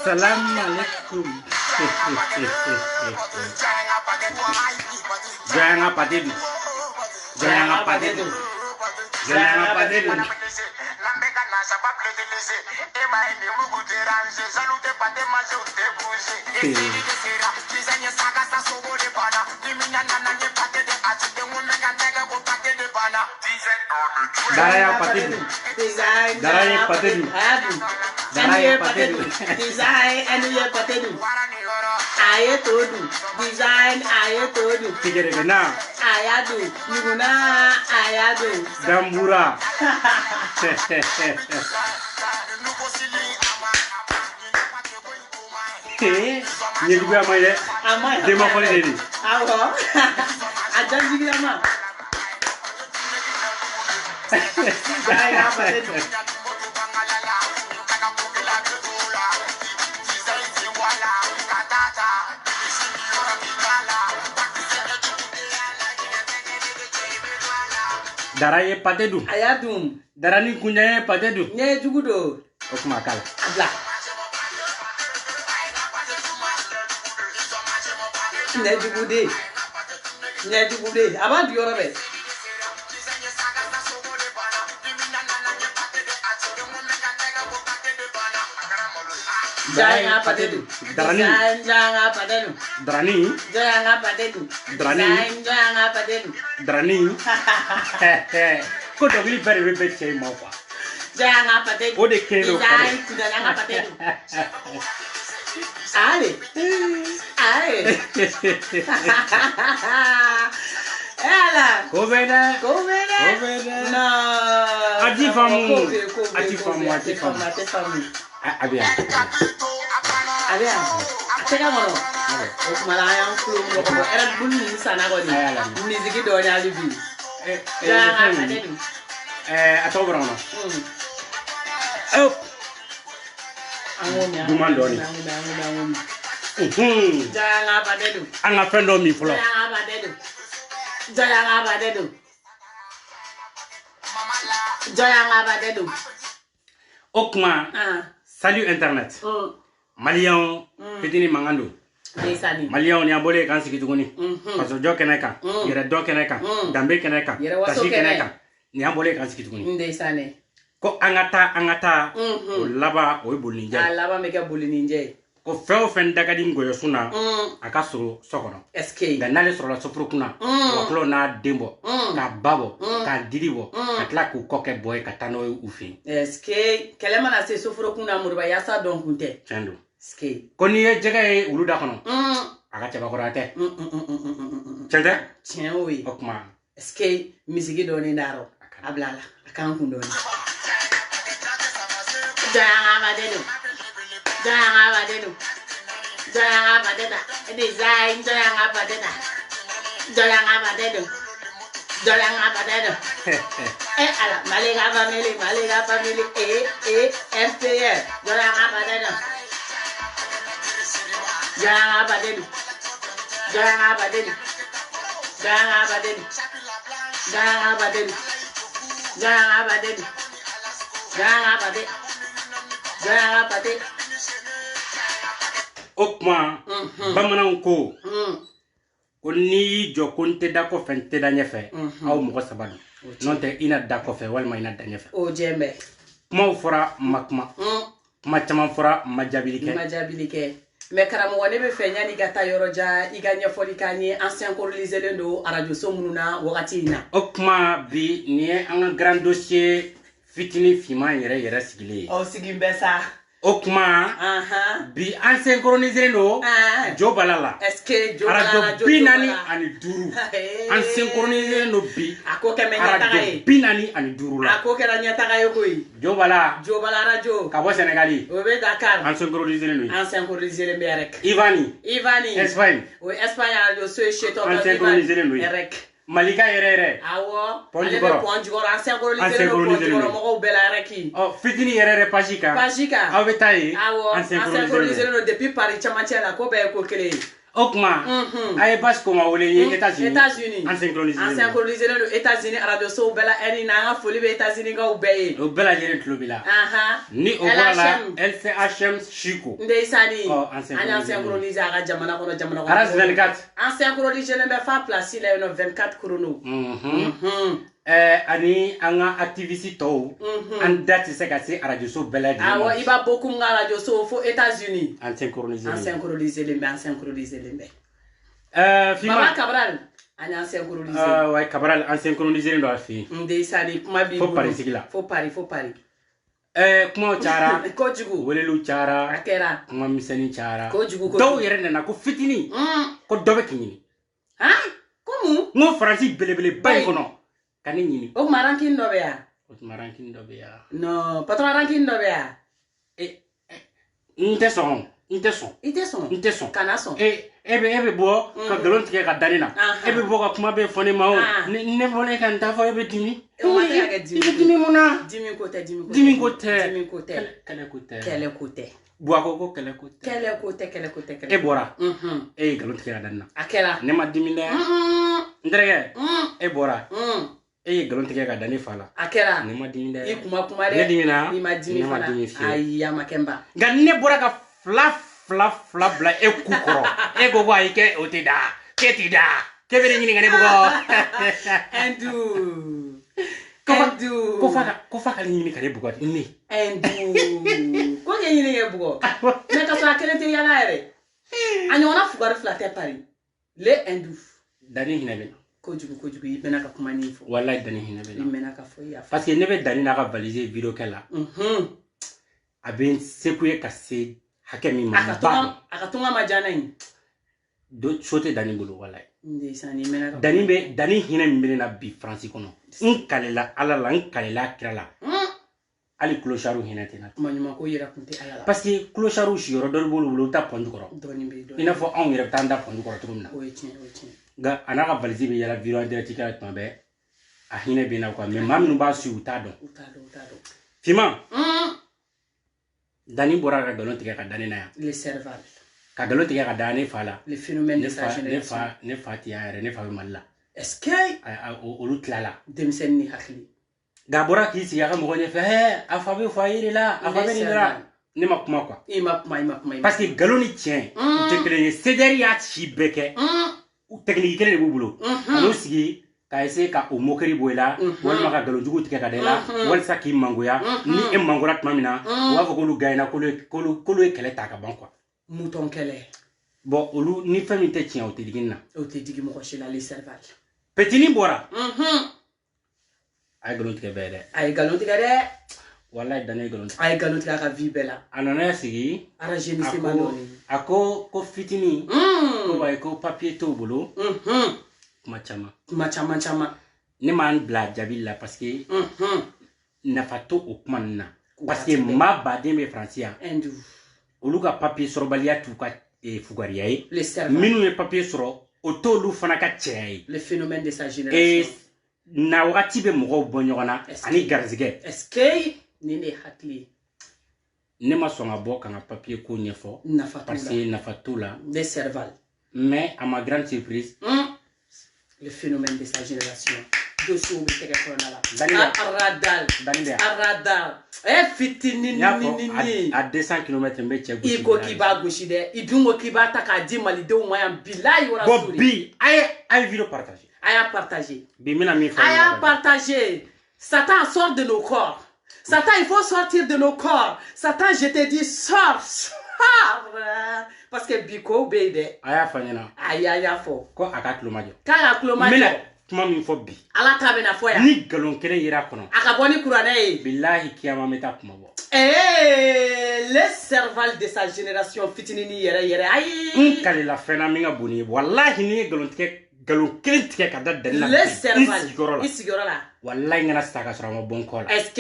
Salam alaikum. Jangan apa dedu. Jangan apa dedu. Jangan apa dedu. Daraya patedu. Daraya patedu. Daraya patedu. Design and you patedu. Aye todo. Design aye todo. Tigere gena. Ayadu. Nuguna ayadu. Gambura. Nyegbe amaye. Amaye. Dema fole dedi. Awo. Ajan digama. Jaya patedu. Daraye patedu. Ayadum. Darani kunyaye patedu. Nye jugudo. Okuma kala. Abla. Nye jugude. Nye jugude. Abadi yorobe. Jangan patedu. Darani. Jangan patedu. Darani. Jangan patedu. Darani. Jangan patedu. Darani. Ko dogli bere be che mo kwa. Jangan patedu. O de kelo ko. Jangan patedu. Ale. Ale. Ela. Kobena. Kobena. Kobena. No. Ati famu. Ati famu. Abia. Abia. Tega mono. O kumala yang kulo ko era bunni sana ko ni. Musique do nya libi. Jangan patedu. Ato brono. Oh. Duman doni. Jangan patedu. Anga fendo mi flo. Jangan patedu. Jangan patedu. Jangan patedu. Okma. Salut internet. Malien fitini mangando. Desani. Malien ni abole kan sigi tuguni. Parce que jo keneka. Yere do keneka. Dambe keneka. Tashi keneka. Ni abole kan sigi tuguni. Desani. Ko angata o laba o bolinja. Laba meka bolinje. Ko feo fen daga di ngoyo suna aka soro sokono. SK. Da nale soro la sofro kuna. Ko klo na dembo. Ka babo, ka didibo. Ka tla ku koke boy ka tano ufi. SK. Kelema na se sofro kuna murba yasa don kunte. Chendo. SK. Ko ni ye jega e ulu da kono. Aka chaba ko rate. Chende? Chenwi. Okma. SK misigi doni ndaro. Ablala. Akan kundoni. Jangan patedu. Jangan patedu. Jangan patedu. Design jangan patedu. Jangan patedu. Jangan patedu. Ala Malika family FPR. Jangan patedu. Jangan patedu. Jangan patedu. Jangan patedu. Jangan patedu. Jangan patedu. Jangan patedu. Jangan patedu. Okma. Bamanan ko. Ko ni jo konte da ko fente da nyefe. Aw mo sabadu. Non te ina da ko fe walma ina da nyefe. O jembe. Kuma fora makma. Kuma chama fora majabilike. Majabilike. Me karamo wone be fenya ni gata yoroja iganya fori kanye ancien colonisé le ndo radio somununa wakati ina. Okma bi ni un grand dossier fitini fima yere sigile. O sigimbesa. Okma bi an synchronisé no jo balala. Est-ce que jo balala jo binani ani duru. An synchronisé no bi. Ako ke menya tagaye. Binani ani duru la. Ako ke ranya tagaye koyi. Jo bala. Jo bala radio. Ka bo Sénégali. O be Dakar. An synchronisé no. An synchronisé le berek. Ivani. Espagne. O Espagne radio so cheto an synchronisé no. Erek. Malika yere. Awo. Ponjigoro. Ponjigoro an synchronisé no Ponjigoro mo bela reki. Oh fitini yere pajika. Pajika. Awetayi. Awo. An synchronisé no depuis Paris chamatiela ko be ko kele. Okma. Aye parce qu'on m'a oublié États-Unis. En synchronisé les États-Unis radio so bella eni na folie les États-Unis ga obeye. Au bella jere tlobila. Ni au voilà LCHM Chico. Ndeysani. En synchronisé aga jamana kono jamana kono. Aras 24. En synchronisé le me fa place il est 24 chrono. Ani anga activiste to and that is like I say radio so bella. Ah ouais, il va beaucoup nga radio so aux États-Unis. En synchronisé les Maman Cabral, en synchronisé. Ouais, Cabral, en synchronisé dans la fille. Ndeysani, kuma bi. Faut pari sigila. Faut pari. Kuma chara. Kojugu. Welelu chara. Akera. Kuma misani chara. Kojugu. Do yere na ko fitini. Ko dobe kinini. Komu? Ngo Francis belebele bay kono. Kani nyini. O marankin dobe ya. No, patron rankin dobe ya. Inte son. Kanason. Ebe bo ka galon tike ka danina. Ebe bo ka kuma be fone ma o. Ne vole kan ta fo ebe dimi. Dimi muna. Dimi kote. Kele kote. Boako ko kele kote. E bora. E galon tike ka danina. Akela. Ne ma dimi ne. Ndrege. E bora. E galon tike ka dani fala. Akela. Ne ma dimi ne. I kuma de. Ne dimi na. Ni ma dimi fala. Ayya makemba. Ga ne bora ka fla bla e kukoro e gogo ay ke otida ketida kebere nyini ngane bugo ko faka nyini kare bugo ni ko nyini nge bugo me ka so akele te yala ere anyona fugare flate pari le endu dani hinabe kojugu ibena ka kuma ni fo wallahi dani hinabe imena ka fo ya parce que nebe dani na ka valiser video kala aben sekuye kase hakemi mamba akatunga majana ni do chote dani bulu wallahi ndesani mena dani hina mbele na bi France kono nkalela alala nkalela kirala ali clocharu hina tena manyuma ko yira kunte alala parce que clocharu shiro do bulu ta pondu koro doni be do ina fo on yira tanda pondu koro tumna o etin ga anaka valise be yala video directika tombe a hina be na kwa mais mamnu ba su utado fima dani bora ka galon tigɛ ka dani na ya les cerval ka galon tigɛ ka dani fala les phénomènes de sa génération ne fa ti yare ne fa be malla est-ce que olu tlala demsen ni hakli ga bora ki si ya ka mo ne fe a fa be fa yire la a fa be ni dra ne ma kuma quoi ima kuma parce que galon ni tien te kele cederi ya chi beke technique kele bu bulo alo sigi ka ese ka o mokeri boyla wal maka galon jugu tigɛ ka dela wal saki mangoya ni e mangora tmamina wa fo ko lu gaina ko lu kele ta ka ban quoi mouton kele bon olu ni fami te tien o te digina o te digi mo ko chez les cerval petit ni bora ay galon tigɛ de wallahi dane galon ay galon tigɛ ka vie bela anana sigi arranger ni semanoni ako ko fitini ko way ko papier to bolo Machama. Ne man bla jabilla parce que n'a pas tout au manna. Parce que ma badin me francia. Endu. Oluga papier sur balia tout ka e fugariae. Les servants. Minu le papier sur auto lu fanaka tchai. Le phénomène de sa génération. Et na wakati be mo bonyona ani garzige. Est-ce que nene hakli ne ma songa boka na papier ko nyefo parce que na fatula des cerval. Mais à ma grande surprise le phénomène de sa génération. Dossier au téléphone là. Aradal. Fitini à 200 km mbé Iko kiba goshide. Idungo kiba takadi malide au moyen bilayi wala suri. Bobby, aïe vidéo partagé. Aïe partagé. Bimina mi fa. Aïe partagé. Satan sort de nos corps. Satan, il faut sortir de nos corps. Satan, je te dis, sors. Parce que Biko bébé. Aya fanyana. Aya fo. Ko akatlo majo. Ka aklo majo. Mena tuma min fo bi. Ala tabe na foya. Ni galon kele yira kono. Akaboni kurane. Billahi kiyama meta kuma bo. Le cerval de sa génération fitinini yere ayi. Kale la fena minga boni. Wallahi ni galon tike ka da dalila. Le cerval. Isigoro la. Wallahi ngana staka sura mo bon kola. Est-ce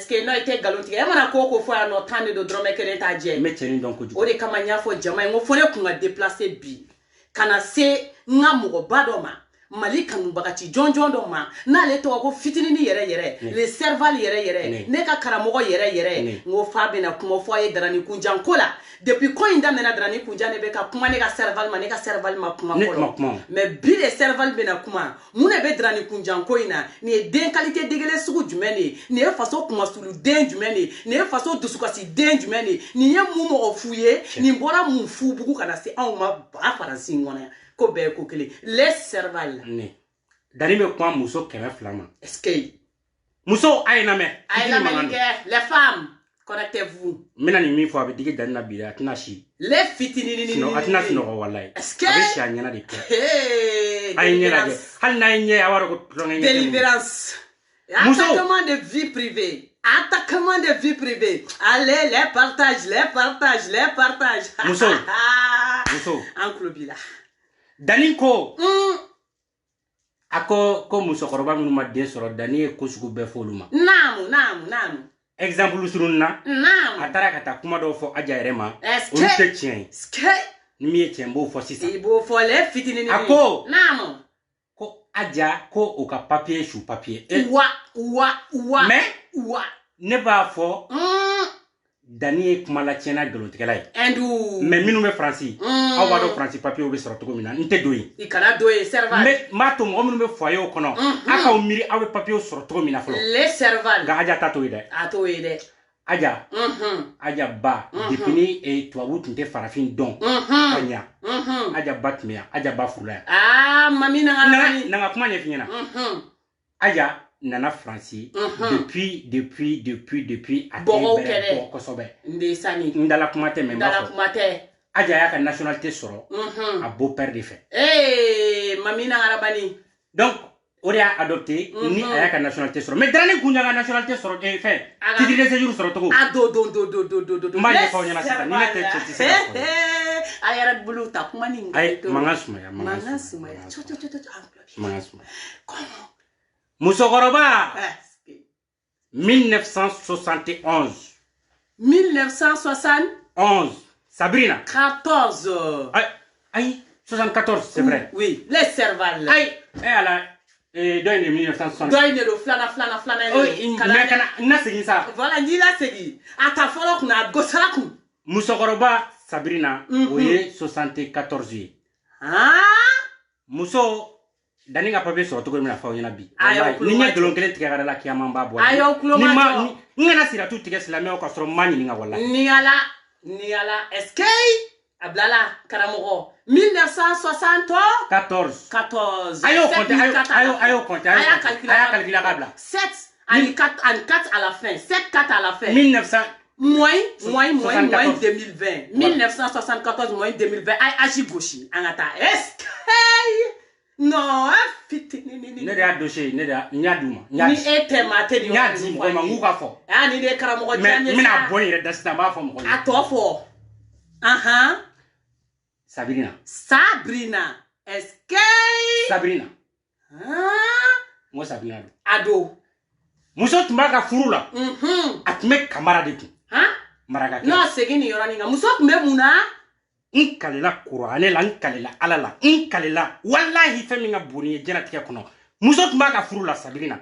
que no ite galon tike. Emana koko fo ya no tande do drome kele ta je. Me cheni donc ko o de kama nya fo jama ngo fo ne kunga déplacer bi kana se nga mugo badoma Mali kanu bagati jonjon do ma na le to ko fitini ni yere le serval yere ne ka karamogo yere ngo fa be na kuma fo ye darani kunjan kola depuis ko inda mena darani kunjan ne be ka kuma ne ka serval ma kuma ko mais bi le serval be na kuma mune be darani kunjan ko ina ni den qualité degele sugu jumeni ni e faso kuma sulu den jumeni ni e faso dusukasi den jumeni ni ye mu mo fuye ni bora mu fu bugu kana se an ma ba faransi ngona ko be ko kele les serval ne dani be kwa muso keme flama est-ce que muso ayna me les femmes connectez-vous mina ni mi fo abi digi dani na bi atina shi les fitini no atina sino ko wallahi est-ce que abi shi anyana de ay nyela de hal na nye awaro ko tonga délivrance attaquement de vie privée. Attaquement de vie privée. Allez, les partages. Muso. En clubila. Daniko. Ako ko muso koroba minu ma den soro dani e ko sugu be foluma. Namu. Exemple surunna. Namu. Atara kata kuma do fo aja erema. Est-ce que tien. Ni mi tien bo fo sisa. Ibo fo le fitini ni. Ako. Namu. Ko aja ko o ka papier sous papier. Ouah. Mais ne ba fo dani kuma la tiena galotikela yi. Endu. Mais minu be France. Awa do France papier o be soro to mina nte doyi. Ikana doyi serval. Mais mato mo minu be foyer o kono. Aka o miri awe papier o soro to mina folo. Les serval. Ga aja tato ide. Aja. Aja ba depini e tuabu tinte farafin don. Anya. Aja batmia, aja ba fula. Mami nanga kuma nya finyana. Aja nana France depuis ate kosobe. Ndesani. Ndala kuma te memba. Aja ya ka nationalité soro. A beau-père de fait. Mami nanga rabani. Donc on a adopté ni ayaka nationalité soro. Mais dernier kunya ka nationalité soro e fait. Titre de séjour soro to ko. Do. Ma ne fa nyana sita ni ne te cheti ayarat bulu ta kuma ni ay mangasumaya. Musokoroba 1971 Sabrina 14 ay 74 c'est vrai. Oui, les serval. Ay ala doine 1960. Doine lo flana. Oui, mais kana nasigi ça. Voilà, ni la segi. Ata folo kuna gosaraku. Musokoroba Sabrina oye 74 Muso dani nga papier soro to ko mina fa nyana bi. Ni nya dolon kele tigara la kiyama mba bo. Ni ma ngana sira tu tigɛ silamɛ ko soro mani ni nga wala. Ni ala SK ablala karamogo 1974. Ayo compter. Aya calculer kabla. 7 and 4 à la fin. 7 4 à la fin. 1900 moins 2020. 1974 moins 2020. Ay agi gauche. Angata SK. Non, fitini. Ne da dossier, ne da nyaduma. Ni ete mate ni nyadi ko manguka fo. Ni de karamogo janye. Mina boni re dasita ba fo mo. Atofo. Sabrina. SK. Sabrina. Mo Sabrina. Ado. Muso tumaka furula. Atme camarade tu. Maraga. No segini yorani nga. Muso kumbe muna. Nkalela Qur'ane la nkalela alala nkalela wallahi feminga boni jena tika kono muso tumaka furula Sabrina.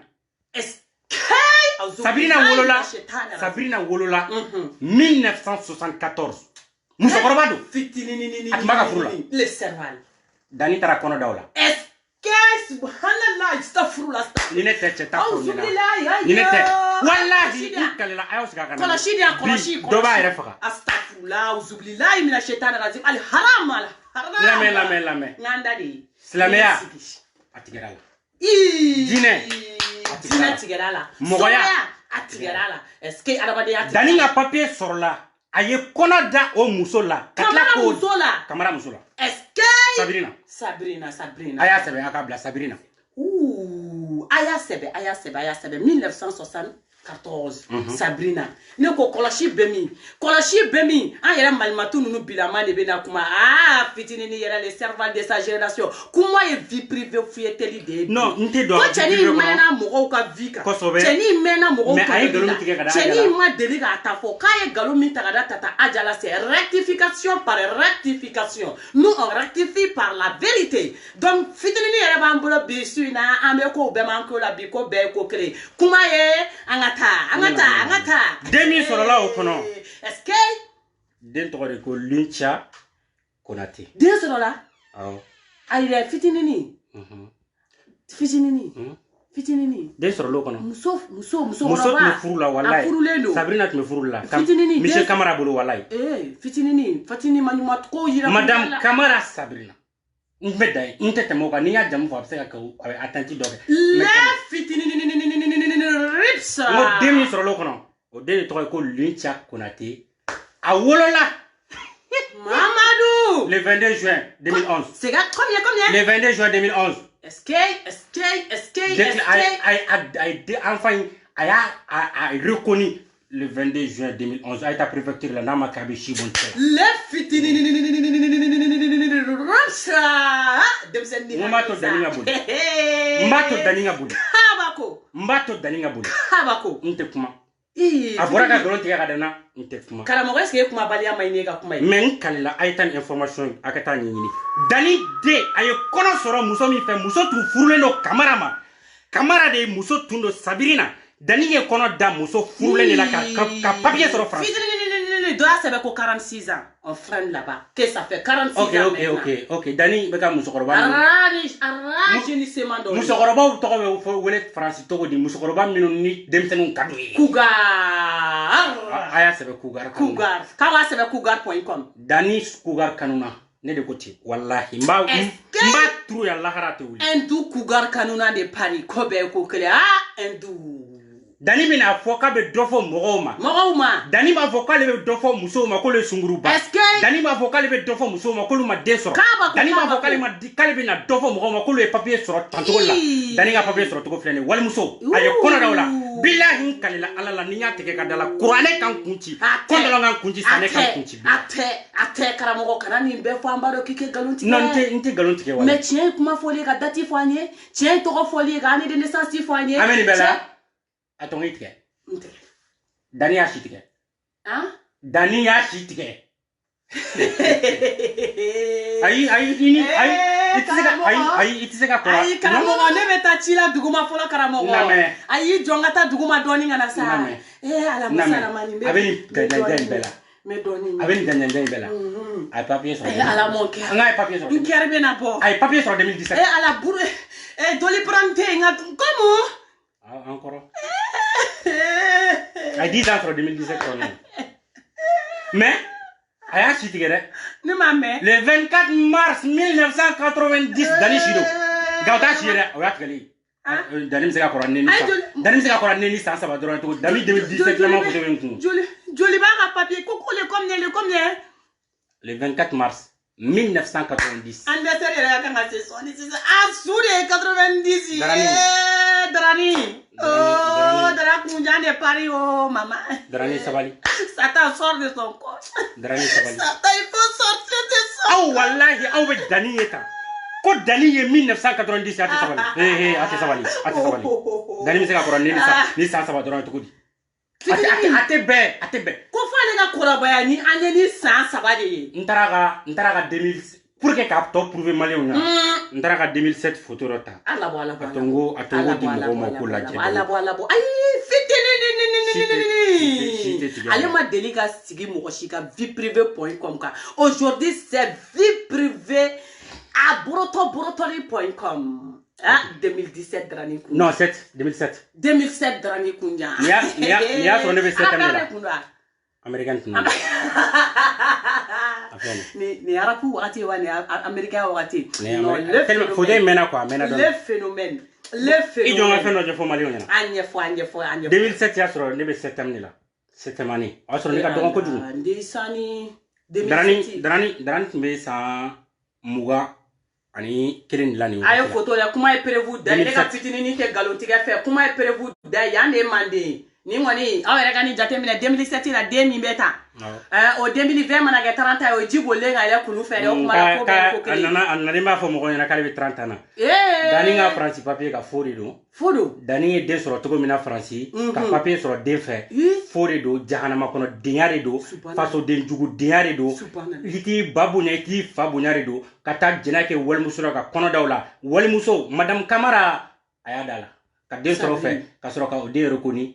Sabrina wolola 1974 muso korobado fitini atmaka furula le serval dani tara kono dawla subhanallah astaghfirullah ni ne tete ta ko ni ne tete wallahi nkalela ayo sika kana kolashi do ba yere faka astaghfirullah uzubillahi minash shaitani rajim al haram lame ngandadi islamiya atigerala dine atigerala mogoya atigerala est-ce que arabade atigerala dani nga papier sorla aye kona da o musola kamara musola est-ce que Sabrina aya sebe akabla Sabrina aya sebe 1974 14 Sabrina ne ko koloshi bemi an yɛrɛ malimatu nunu bilama de bena kuma fitini ni yɛrɛ les servants de sa génération kuma ye vie privée fuyeteli de non nte do ko cɛni mɛna mɔgɔw ka vie kan cɛni mɛna mɔgɔw ka vie kan cɛni ma deli k'a ta fɔ k'a ye galon min ta ka da tata Adjala c'est rectification par rectification nous on rectifie par la vérité donc fitini ni yɛrɛ b'an bolo bi su in na an bɛ ko bɛɛ man ko la bi ko bɛɛ ye ko kelen kuma ye an ka taa demi sɔrɔla o kɔnɔ est-ce que den tɔgɔ de ko Luncha Konate den sɔrɔla awɔ ayi dɛ fitinini den sɔrɔla o kɔnɔ muso tun bɛ furu la walayi furulen don Sabrina tun bɛ furu la fitinini Michel Camara bolo walayi fitinini ma ɲuman ko yira Madame Camara Sabrina n bɛ da n tɛ tɛmɛ o kan n'i y'a jamu fɔ a bɛ se ka kɛ atteinte dɔ kɛ le fitinini ripsa n ko den min sɔrɔla o kɔnɔ o den de tɔgɔ ye ko Luncha Konate a wolola Mamadou le 22 juin 2011 c'est combien le 22 juin 2011 est-ce que enfin a reconnu le 22 juin 2011 a été à préfecture la nama kabe shibon le fitini ripsa demsen ni mbato daninga bulu mbato daninga bulu habako nte kuma a bɔra ka galon tigɛ ka dana nte kuma karamɔgɔ est-ce que kuma baliya ma ɲini ka kuma ye mais n kalila a ye taa ni information a ka taa ɲɛɲini Dani de a ye kɔnɔ sɔrɔ muso min fɛ muso tun furulen don Camara ma Camara de ye muso tun don Sabrina Dani ye kɔnɔ da muso furulen de la ka papier sɔrɔ France dɔ y'a sɛbɛn ko 46 ans on freine là-bas que ça fait 46 ans ok Dani bɛ ka musokɔrɔba musokɔrɔbaw tɔgɔ bɛ wele France cogo di musokɔrɔba minnu ni denmisɛnninw ka d'u ye Cougar a y'a sɛbɛn Cougar k'a b'a sɛbɛn cougar.com Dani Cougar kanuna ne de ko ten wallahi n b'a turu ya lahara tɛ wuli un du Cougar kanuna de Paris ko bɛɛ ye ko kelen un du Dani bɛna fɔ k'a bɛ dɔ fɔ mɔgɔw ma Dani b'a fɔ k'ale bɛ dɔ fɔ musow ma k'olu ye sunguruba Dani b'a fɔ k'ale bɛ dɔ fɔ musow ma k'olu ma den sɔrɔ Dani b'a fɔ k'ale bɛna dɔ fɔ mɔgɔw ma k'olu ye papier sɔrɔ tancogo la Dani ka papier sɔrɔ cogo filɛ nin ye walimuso a ye kɔnɔ da o la bilahi n kalila ala la ni n y'a tigɛ ka da la kuranɛ kan kun ci kɔndɔlɔ kan kun ci sanɛ kan kun ci a tɛ karamɔgɔ kana nin bɛɛ fɔ an b'a dɔn k'i kɛ nkalon tigɛ non n tɛ nkalon tigɛ wala mais tiɲɛ ye kuma fɔli ye ka date fɔ an ye tiɲɛ ye tɔgɔ fɔli ye ka année de naissance fɔ an ye an bɛ nin bɛɛ la a tɔgɔ i tigɛ Dani y'a si tigɛ Dani y'a si tigɛ ayi i tɛ se ka kɔrɔ ayi karamɔgɔ ne bɛ taa ci la duguma fɔlɔ karamɔgɔ ayi jɔn ka taa duguma dɔɔni kana sa alamusalama nin bɛ a bɛ nin ganjanja in bɛɛ la a bɛ nin ganjanja in bɛɛ la a ye papier sɔrɔ ala m'o kɛ an k'a ye papier sɔrɔ n kɛra bɛ na bɔ a ye papier sɔrɔ 2017 ala buru doli prante nka comment an kɔrɔ a ye 10 ans sɔrɔ 2017 kɔnɔ mais a y'a si tigɛ dɛ ne m'a mɛn le 24 mars 1990 Dani si don nka o t'a si ye dɛ o y'a tigɛlen Dani bɛ se ka kɔrɔ ne ni san 3 dɔrɔn cogo Dani 2017 lama photo bɛ n kun joli b'a ka papier ko le combien le 24 mars 1990 anniversaire yɛrɛ ka kan ka se sɔɔni sisan a su de ye 90 Darani Dara kunjan de Paris maman Darani sabali Satan sort de son corps Darani sabali Satan il faut sortir de ça aw wallahi aw bɛ Dani ye tan ko Dani ye 1990 a tɛ sabali a tɛ sabali Dani bɛ se ka kɔrɔ ni san 3 dɔrɔn cogo di a tɛ bɛn ko fɔ ale ka kɔrɔbaya ni an ye ni san 3 de ye n taara ka 2000 pour que k'a tɔ prouver maliyɛnw na n taara ka 2007 photo dɔ ta a to n ko di mɔgɔw ma k'o lajɛ ayi fitini ale ma deli ka sigi mɔgɔ si ka vie privée.com kan aujourd'hui c'est vie privée à borotoli.com 2017 Darani Kunja non 2007 Darani Kunja ni y'a sɔrɔ ne bɛ 7 année la américaine tun ni arabu wagati wa ni américain wagati photo in mɛnna quoi a mɛnna le phénomène i jɔ n ka fɛn dɔ ɲɛfɔ maliyɛnw ɲɛna an ɲɛfɔ 2007 y'a sɔrɔ ne bɛ 7 année la 7e année o y'a sɔrɔ ne ka dɔgɔ kojugu Darani tun bɛ san 20 ani 1 de la nin a ye photo la kuma ye prévu da ne ka fitinin tɛ galon tigɛ fɛ kuma ye prévu da yan de manden Ni ngoni aw yɛrɛ ka ni jate minɛ 2007 la den min bɛ ta o 2020 mana kɛ 30 ans o ji bolen ka yɛlɛ kulu fɛ o kuma la ko bɛ ko kelen a nana m'a fɔ mɔgɔ ɲɛna k'ale bɛ 30 ans na Dani ka France papier ka faux de don Dani ye den sɔrɔ cogo min na France ka papier sɔrɔ den fɛ faux de don jahanama kɔnɔ denya de don fasoden jugu denya de don i t'i ba bonya i t'i fa bonya de don ka taa jɛnɛ kɛ walimuso la ka kɔnɔ daw la walimuso Madame Camara a y'a da la ka den sɔrɔ fɛ ka sɔrɔ ka o den reconnu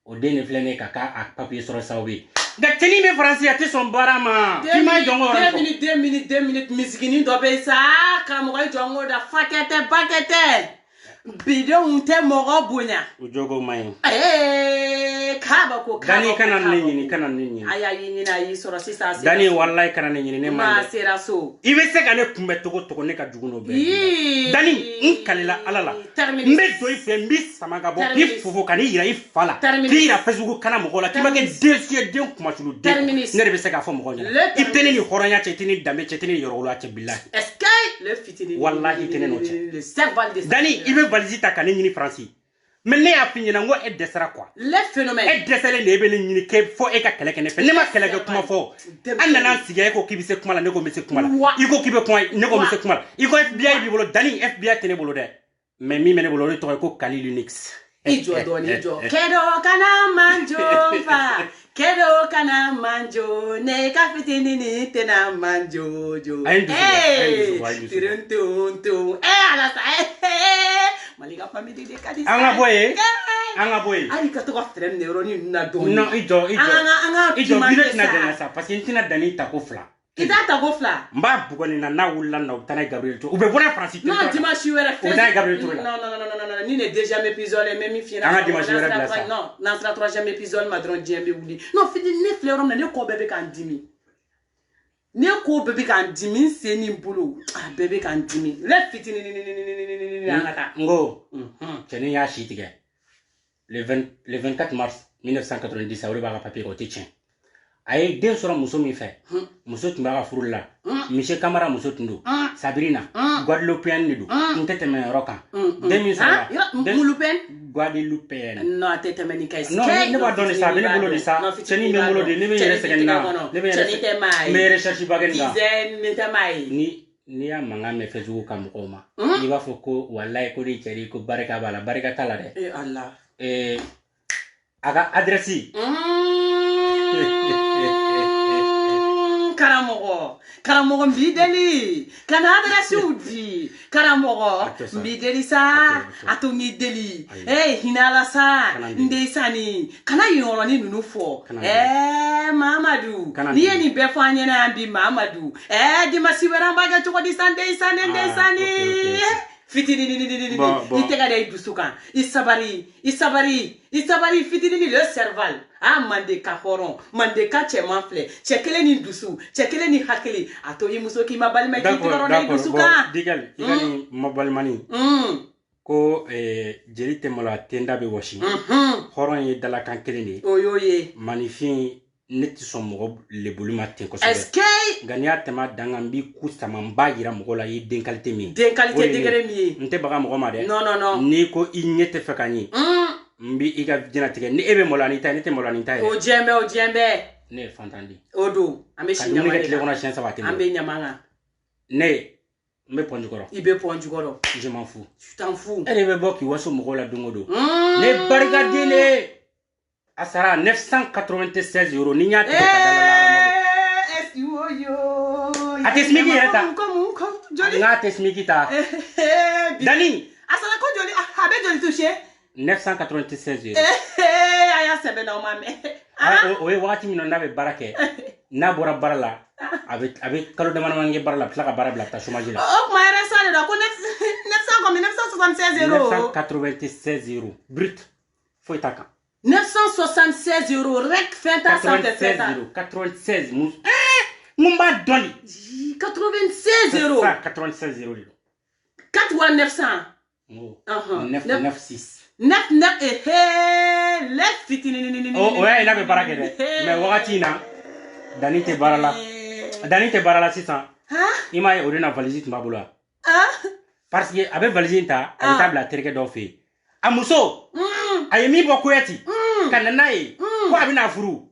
o den ne filɛ ne ka a papier sɔrɔ sababu ye nka cɛnin bɛ faransi a tɛ sɔn baara ma k'i ma jɔn ko yɔrɔ fɔ 2 minutes misiginin dɔ bɛ yen sa karamɔgɔ ye jɔn ko da fakɛ tɛ bakɛ tɛ bidenw tɛ mɔgɔ bonya o jogo man ɲi k'a bɛ ko Dani kana ne ɲini kana ne ɲini a y'a ɲini a y'i sɔrɔ sisan Dani walayi kana ne ɲini ne ma sera so i bɛ se ka ne kunbɛ togo ne ka jugu n'o bɛɛ Dani n kalila ala la n bɛ don i fɛ n b'i sama ka bɔ k'i fofo ka n'i yira i fa la k'i yira Facebook kana mɔgɔw la k'i ma kɛ den fiyɛ den kumasulu den ne de bɛ se k'a fɔ mɔgɔw ɲɛna i tɛ ne ni hɔrɔnya cɛ i tɛ ne danbe cɛ i tɛ ne ni yɔrɔwoloya cɛ bilahi walahi i tɛ ne n'o cɛ Dani i bɛ valise ta ka ne ɲini Faransi mais ne y'a f'i ɲɛna n ko e dɛsɛra quoi e dɛsɛlen de e bɛ ne ɲini fo e ka kɛlɛ kɛ ne fɛ ne ma kɛlɛ kɛ kuma fɔ an nana sigi e ko k'i bɛ se kuma la ne ko n bɛ se kuma la i ko k'i bɛ kuma ne ko n bɛ se kuma la i ko FBI b'i bolo Dani FBI tɛ ne bolo dɛ mais min bɛ ne bolo o de tɔgɔ ye ko Kalilu Nix i jɔ dɔɔni i jɔ kɛdɔ kana manjo fa kɛdɔ kana manjo ne ka fitinin tɛna manjo jo tirintonton ala sa Malika famille de kadi an ka bɔ yen hali ka to ka frère ne yɔrɔnin ninnu na dɔɔni non i jɔ video tɛna jɛngɛ sa parce que n tɛna Dani ta ko fila i t'a ta ko fila n b'a bugɔ nin na n'a wulila nin na u bɛ taa n'a ye Gabriel Touré u bɛ bɔ n'a ye Faransi non dimanche wɛrɛ u bɛ taa n'a ye Gabriel Touré la non ni ne deuxième épisode mais min fiyɛ an ka dimanche wɛrɛ bila sa non n'an sera troisième épisode ma dɔrɔn diɲɛ bɛ wuli non fitini ne filɛ yɔrɔ min na ne kɔ bɛɛ bɛ k'an dimi ne ko bɛɛ bɛ k'an dimi n sen ni n bolo a bɛɛ bɛ k'an dimi ne fitini an ka taa n ko cɛnin y'a si tigɛ le 24 mars 1990 o de b'a ka papier kɛ o tɛ tiɲɛ a ye den sɔrɔ muso min fɛ muso tun b'a ka furu la Michel Camara muso tun don Sabrina Guadeloupéenne de don n tɛ tɛmɛ yɔrɔ kan den min sɔrɔ Guadeloupéenne non a tɛ tɛmɛ nin kan non ne b'a dɔn de sa a bɛ ne bolo de sa cɛnin bɛ n bolo de ne bɛ yɛrɛ sɛgɛn nin na ne bɛ recherche ba kɛ nin kan n'i y'a mankan mɛn Facebook ka mɔgɔw ma i b'a fɔ ko walayi ko de cɛ de ko barika b'a la barika t'a la dɛ a ka adresse karamɔgɔ n b'i deli ka na adressiw di karamɔgɔ n b'i deli sa a to n k'i deli hinala sa n den sani kana yen yɔrɔnin ninnu fɔ Mamadu n'i ye nin bɛɛ fɔ an ɲɛna yan bi Mamadu dimanche wɛrɛ an b'a kɛ cogo di sa n den sani fitinin i tɛgɛ da i dusu kan i sabari fitinin le cerval Mandeka hɔrɔn Mandeka cɛman filɛ cɛ kelen ni dusu cɛ kelen ni hakili a to i muso k'i ma balima k'i tɛgɛ da i dusu kan Digal i ka nin ma balimani ko jeli tɛ malo a tenda bɛ wɔsi hɔrɔn ye dalakan kelen de ye o y'o ye manifin ne tɛ sɔn mɔgɔ lebuli ma ten kosɛbɛ nka n'i y'a tɛmɛ a dan kan n b'i ku sama n b'a yira mɔgɔw la i ye den qualité min ye den qualité degré min ye n tɛ baga mɔgɔ ma dɛ non n'i ko i ɲɛ tɛ fɛ ka ɲɛ n b'i ka diɲɛlatigɛ ni e bɛ malo ani ta ye ne tɛ malo ani ta ye o diɲɛ bɛɛ ne ye fantan di o don an bɛ si ɲama de kan kɔnɔ siɲɛ saba tɛ an bɛ ɲama kan ne n bɛ pɔn jukɔrɔ i bɛ pɔn jukɔrɔ je m'en fous tu t'en fous e de bɛ bɔ k'i waso mɔgɔw la don o don ne barikaden de a sara 996 € ni n y'a tigɛ ka da la a tɛ smiki yɛrɛ ta n k'a tɛ smiki ta Dani a sara ko joli a bɛ joli touché 996 €. a y'a sɛbɛn na o ma mɛn o ye wagati min na n'a bɛ baara kɛ n'a bɔra baara la a bɛ kalo damadama kɛ baara la a bɛ tila ka baara bila a bɛ taa chômage la o kuma RSA de don ko 976 €. 996 € brut foyi t'a kan 976 € rek fɛn ta sanfɛ fɛn ta 96 mun b'a dɔn de 96 €. 96 € de don 4 wa 900 996 le fitinin o y'a ye n'a bɛ baara kɛ dɛ mais wagati in na Dani tɛ baara la sisan i m'a ye o de na valise tun b'a bolo wa parce que a bɛ valise in ta a bɛ taa bila terikɛ dɔw fɛ yen a muso a ye min bɔ Kuyati ka na n'a ye ko a bɛna furu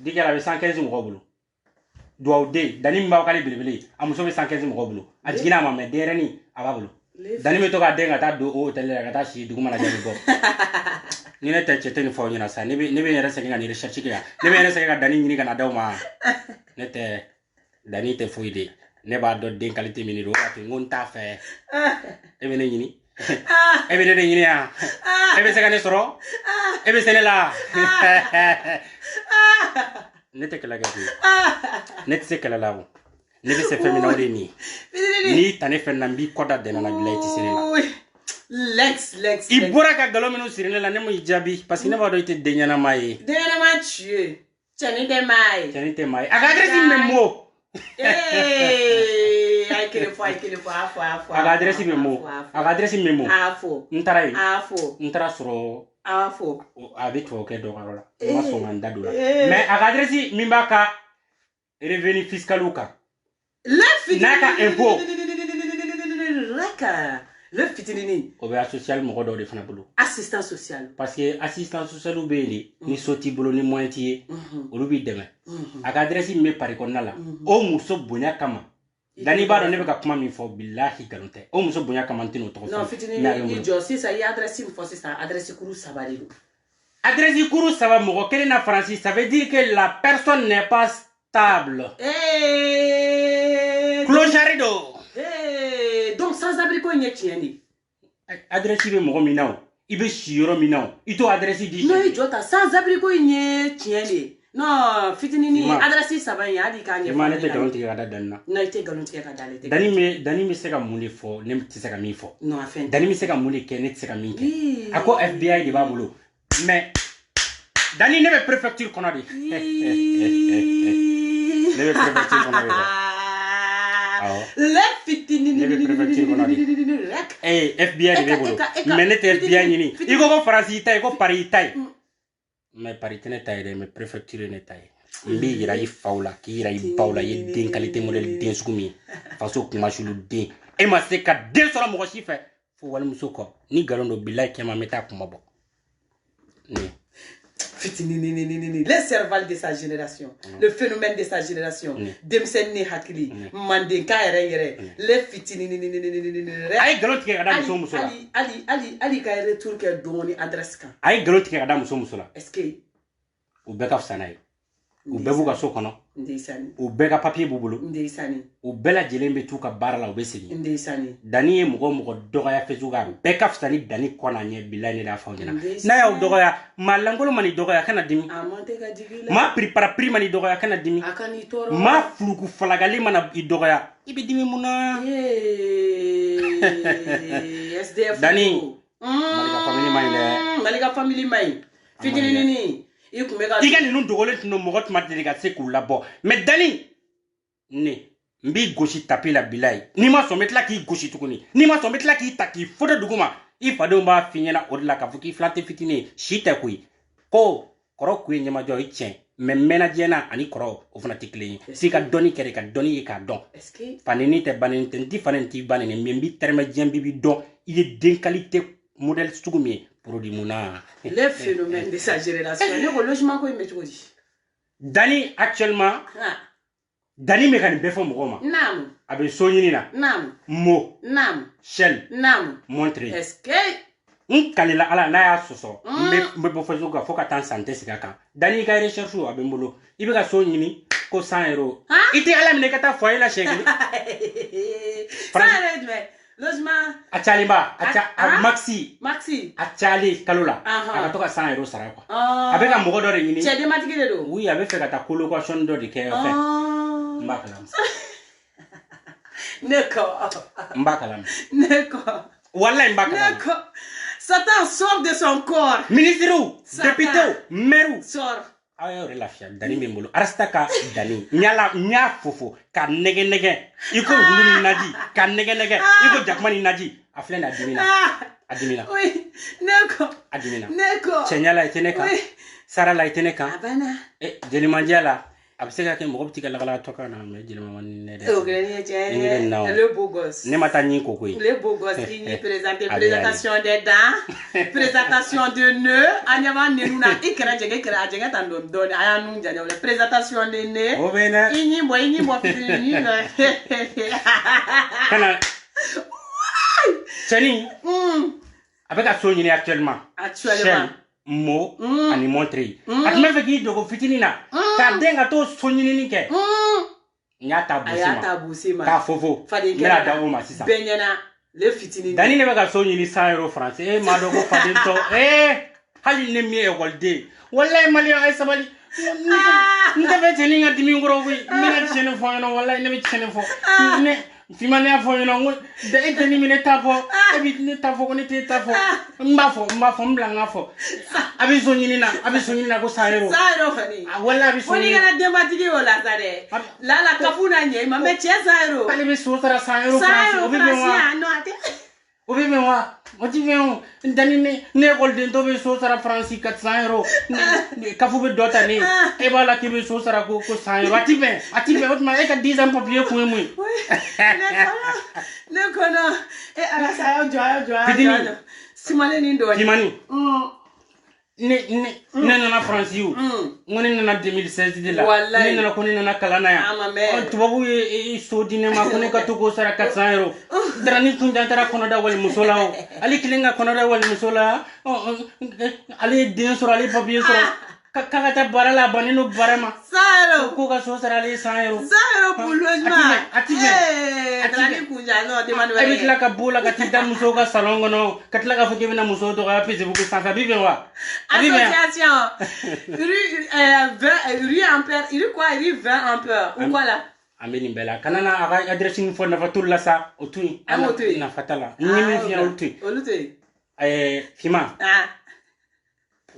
dikɛra a bɛ 115 mɔgɔw bolo duwawu den Dani min b'aw k'ale belebele a muso bɛ 115 mɔgɔw bolo a jiginna a ma mais denyɛrɛnin a b'a bolo Dani bɛ to k'a den ka taa don o hôtel la ka taa si duguma la jaabi bɔ ni ne tɛ cɛ tɛ nin fɔ aw ɲɛna sa ne bɛ n yɛrɛ sɛgɛn ka nin recherche kɛ yan ne bɛ n yɛrɛ sɛgɛn ka Dani ɲini ka na d'aw ma ne tɛ Dani tɛ foyi de ne b'a dɔn den qualité min de don o waati n ko n t'a fɛ e bɛ ne ɲini e bɛ ne de ɲini yan e bɛ se ka ne sɔrɔ e bɛ se ne la ne tɛ kɛlɛ kɛ koyi ne tɛ se kɛlɛ la o ne bɛ se fɛn min na o de ye nin ye n'i ta ne fɛn na n b'i kɔ da dɛnɛ na bila i tɛ se ne la Lex i bɔra ka nkalon minnu siri ne la ne m'o jaabi parce que ne b'a dɔn i tɛ den ɲɛnama ye den ɲɛnama tu ye cɛnin tɛ maa ye cɛnin tɛ maa ye a ka adresse bɛ mo a ye kelen fɔ a ye kelen fɔ a fɔ a ka adresse bɛ mo a ka adresse bɛ mo a fɔ n taara yen a fɔ n taara sɔrɔ a fɔ a bɛ tubabu kɛ dɔ ka yɔrɔ la n ma sɔn ka n da don o la mais a ka adresse min b'a ka revenu fiscaliw kan n'a ka impôt le fitinini o bɛ social mɔgɔ dɔw de fana bolo assistant social parce que assistant social bɛ yen de ni so t'i bolo ni moyen t'i ye olu b'i dɛmɛ a ka adresse min bɛ Paris kɔnɔna la o muso bonya kama Dani b'a dɔn ne bɛ ka kuma min fɔ bilahi nkalon tɛ o muso bonya kama n tɛn'o tɔgɔ fɔ non fitinini i jɔ sisan i ye adresse min fɔ sisan adresse kuru 3 de don adresse kuru 3 mɔgɔ kelen na Faransi ça veut dire que la personne n'est pas stable clochard do donc sans abri ko ɲɛ tiɲɛ de adresse bɛ mɔgɔ min na o i bɛ si yɔrɔ min na o i t'o adresse di non i jɔ ta sans abri ko ɲɛ tiɲɛ de non fitinini adresse 3 in hali k'a ɲɛfɔ ne tɛ nkalon tigɛ ka da Dani na non i tɛ nkalon tigɛ ka da ale tɛ Dani bɛ se ka mun de fɔ ne tɛ se ka min fɔ non a fɛn Dani bɛ se ka mun de kɛ ne tɛ se ka min kɛ a ko FBI de b'a bolo mais Dani ne bɛ préfecture kɔnɔ de ne bɛ préfecture kɔnɔ de le fitinini ne bɛ préfecture kɔnɔ de FBI de b'e bolo mais ne tɛ FBI ɲini i ko ko Faransi y'i ta ye ko Paris y'i ta ye mais Paris tɛ ne ta ye dɛ mais préfecture ye ne ta ye n b'i yira i faw la k'i yira i baw la i ye den qualité modèle den sugu min ye faso kumasulu den e ma se ka den sɔrɔ mɔgɔ si fɛ fo walimuso kɔ ni nkalon don bilahi kɛma n bɛ taa kuma bɔ fitinini le cerveau de sa génération le phénomène de sa génération denmisɛnnin ni hakili mandenka yɛrɛ le fitinini a ye nkalon tigɛ ka da muso la hali ka retour kɛ dɔɔni adresse kan a ye nkalon tigɛ ka da muso la est-ce que u bɛɛ ka fisa n'a ye u bɛɛ b'u ka so kɔnɔ u bɛɛ ka papier b'u bolo u bɛɛ lajɛlen bɛ t'u ka baara la u bɛ segin Dani ye mɔgɔ o mɔgɔ dɔgɔya Facebook a bɛɛ ka fisa ni Dani kɔ n'a ɲɛ bilahi ne de y'a fɔ aw ɲɛna n'a y'aw dɔgɔya maa lankolon ma n'i dɔgɔya kana dimi maa piripara ma n'i dɔgɔya kana dimi maa furuku falagali mana i dɔgɔya i bɛ dimi mun na Dani Malika famille ma ɲi dɛ Malika famille ma ɲi fitinini i ka ninnu dogolen tun don mɔgɔ tun ma deli ka se k'u labɔ mais Dani ne n b'i gosi tapi la bilahi n'i ma sɔn n bɛ tila k'i gosi tuguni n'i ma sɔn n bɛ tila k'i ta k'i foto duguma i fadenw b'a f'i ɲɛna o de la k'a fɔ k'i filan tɛ fitinin ye si tɛ koyi ko kɔrɔ kun ye ɲɛmajɔ o ye tiɲɛ mais mɛnajɛna ani kɔrɔ o fana tɛ kelen ye f'i ka dɔnni kɛ de ka dɔnni ye k'a dɔn fanini tɛ banini tɛ n ti fanini t'i banini mais n b'i tɛrɛmɛ diɲɛ b'i dɔn i ye den qualité modèle sugu min ye produit mun na le phénomène de sa génération ne ko logement ko in bɛ cogo di Dani actuellement Dani bɛ ka nin bɛɛ fɔ mɔgɔw ma a bɛ so ɲini na mo shell montre est-ce que n kalila ala n'a y'a sɔsɔ n bɛ bɔ Facebook kan fo ka taa n san tɛ sigi a kan Dani ka recherche a bɛ n bolo i bɛ ka so ɲini ko 100 € i tɛ ala minɛ ka taa foyer la siɲɛ kelen 100 € jumɛn logement a cayalenba a maxi a cayalen kalo la a ka to ka 100 € sara quoi a bɛ ka mɔgɔ dɔ de ɲini cɛ denbatigi de don oui a bɛ fɛ ka taa colocation dɔ de kɛ fɛ n b'a kalama ne ko n b'a kalama ne ko wallahi n b'a kalama ne ko Satan sort de son corps ministres députés maires sort aw y'aw yɛrɛ lafiya Dani bɛ n bolo arasta ka Dani n y'a fofo ka nɛgɛ nɛgɛ i ko wulu ni naji ka nɛgɛ nɛgɛ i ko jakuma ni naji a filɛ nin a dimina oui ne ko a dimina ne ko cɛɲa la i tɛ ne kan sara la i tɛ ne kan a banna jelimandiya la absega ke mo optika la kala toka na me jilma man ne de le beau gosse ne mata ni ko koy le beau gosse qui ni présenter présentation des dents présentation de nœuds anyama nenuna ikra jenge tan don aya nu janya le présentation des nez o bena ini bo fini kana chani avec a so ni actuellement mo ani montrer atme fe ki dogo fitinina ka denga to so ni ke nya tabusima ka fofo mera da o ma sisa benyana le fitini dani ne ka so ni 100 euros français ma dogo fadin to hali ne mi e wolde wallahi mali ay sabali nte teni nga dimi ngoro wi mina chene fo no wallahi ne bi chene fo ne fimane afo no de eteni mine tafo ebi ne tafo ko ne te tafo mbafo mblanga fo abi sonyini na ko saero fani wallahi abi sonyini woni ngana demba tigi wala sare la kafuna nye mame che saero pale be so tara saero france obi me wa oti veo dani ne golden to be so sara france 400 euros kafu be dota ni e bala ki be so sara ko 100 euros ati be ot ma e ka 10 ans papier ko mu ne kono e ala sa jo simane ni ndo simani ne na France yu ngone na 2016 de la ne na ko ne na kalana ya tubabu e so dine ma ko ne ka to ko sara 400 euros drani kunja tara kono da wal musola o ali kilenga kono da wal musola ali den soro ali papier soro kaka ta barala banino barama saro ko ka so sara ali 100 euros pour logement atibe drani kunja no de manu abi kila ka bola ka tida muso ka salongo no katla ka foke na muso to ka pese buku sa bibe wa association rue ampère il quoi il 20 ampère ou quoi là ameni bela kanana aga adressing for na fatulla sa otui na fatala ni mi fi otui fima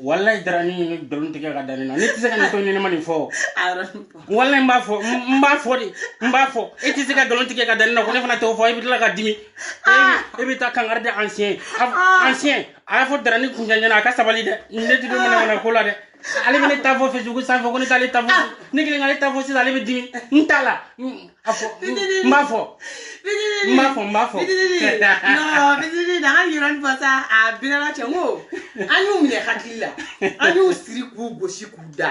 wallahi darani ni dolun tige ga dalina ni tise kan to ni mani fo wallahi mba fo e tise ka dolun tige ga dalina ko ne fana to fo e bitla ga dimi e bita kan arde ancien ala fo darani kunjanya na ka sabali de ne tido mana ko la de ale bene tafo Facebook sa fo ko ni tale tafo ni kile ngale tafo si ale be dimi ntala afo mbafo no bidini da yiran fasa a binana chengo anyu mine hakila anyu siri ku goshi kuda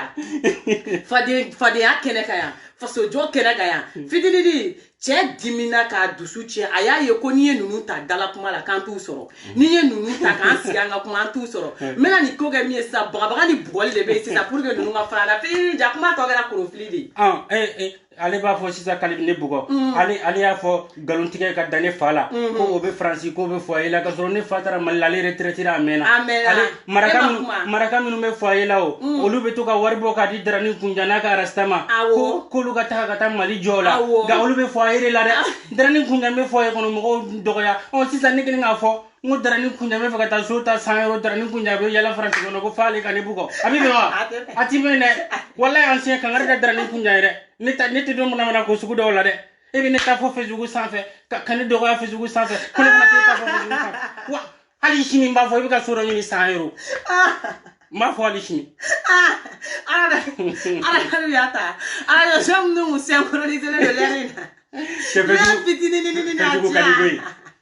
fade akene kaya faso jo kene kaya fidini di che dimina ka dusu che aya ye ko ni nunu ta dala kuma la kan tu soro ni ye nunu ta kan siganga kuma tu soro mena ni ko ga mi sa baga ni bugoli de be sa pour que nunu ga fara fidini ja kuma to ga kurofili di ale ba fo sisa kalib ne bugo ale ya fo galuntige ka dane fala ko obe franci ko be fo ila ka soro ne fatara malale retraite ra amena ale maraka minu me fo ila o olu be to ka warbo ka di drani kunjana ka rastama ko lu ka ta mali jola ga olu be fo ila la de drani kunjana me fo e kono mo dogoya on sisa ne nga fo ngo drani kunjana me fa ta sota 100 euros drani kunjana be yala franci ko fale ka ne bugo abi be wa ati be ne wallahi ancien kan arda drani kunjana re nete do mona ko sugu do la de e bi neta fo Facebook sans fait kan do ko Facebook sans fait ko na ta fo Facebook sans wa ali shini mba fo bi ka soro ni 100 euros ma fo ali shini ala yata ala jam no synchroniser le lerina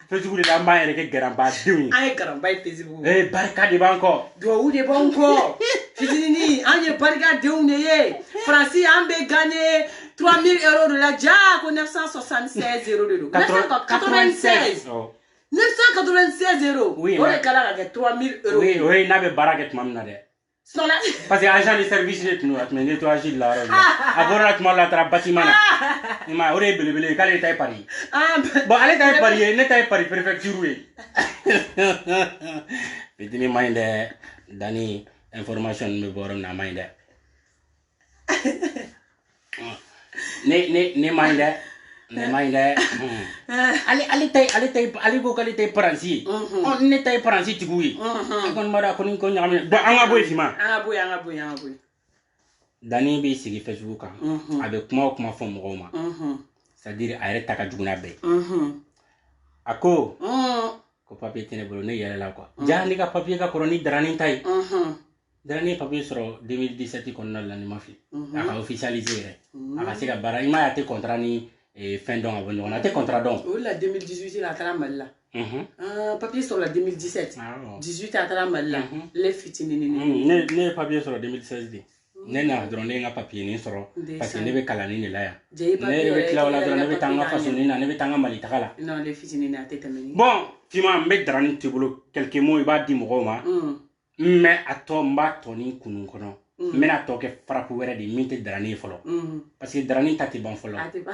Facebook de la maire ke garamba diwi ay garamba Facebook barka di banko do de banko fidini anye barka diwi ne ye France ambe gagné 3000 euros de la ja ko 976 euros de 996 996 euros oui on est kala ga 3000 euros oui na be baraka mamna de parce que agent de service de nous atme ne to agile la abora atma la tra bâtiment ma ore bele kale tay Paris bon ale tay Paris ne tay Paris préfecture oui bidini minde dani information me borom na minde ne minde ali go kali tay paransi on ne tay paransi tigui kon mara ko ni ko nyam do anga boy fima anga boy dani be sigi Facebook kan abe kuma fo mo ma c'est-à-dire ayre taka juguna be ako ko papier tene bolo ne yele la quoi ja ni ka papier ka koroni darani tay Dernier papier sur 2017 qu'on a l'animation. A officialisé. A c'est que bara il m'a été contrat ni fin d'an avant. On a été contrat donc. Oh la 2018 il a travaillé là. Papier sur la 2017. 18 a travaillé là. Les fitini ni. Ne papier sur 2016 dit. Ne na drone nga papier ni soro parce que ne be kala ni la ya. Ne be kila wala drone ne be tanga façon ni na ne be tanga mali takala. Non les fitini na tete meni. Bon, fima me drone tibulu quelques mots il va dire mo ma. Mais à toi mba toni kunu kono. Mais na to ke frappe wéré di minte drone folo. Parce que drone tati bon folo. Ati ba.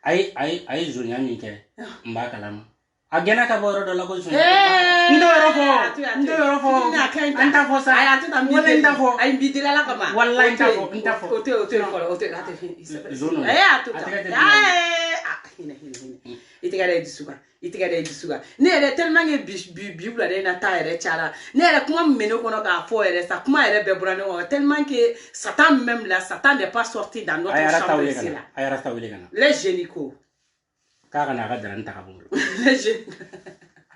Ay zonya mi ke mba kala. Agena ka boro do la ko zonya. Ndo rofo. Anta fo sa. Ay atu tam bi. Wala fo. Ay bi dila la kama. Wallahi anta fo. Ote ate fin. Zono. Atu. Hina. Itigare disuga. Ne ere tellement que Bible de na ta ere chara. Ne ere kuma meno kono ka fo ere sa kuma ere be brane o tellement que Satan même là Satan n'est pas sorti dans notre chambre ici là. Ayara ta wele kana. Les génico. Ka kana ga daran ta kabulu. Les génico.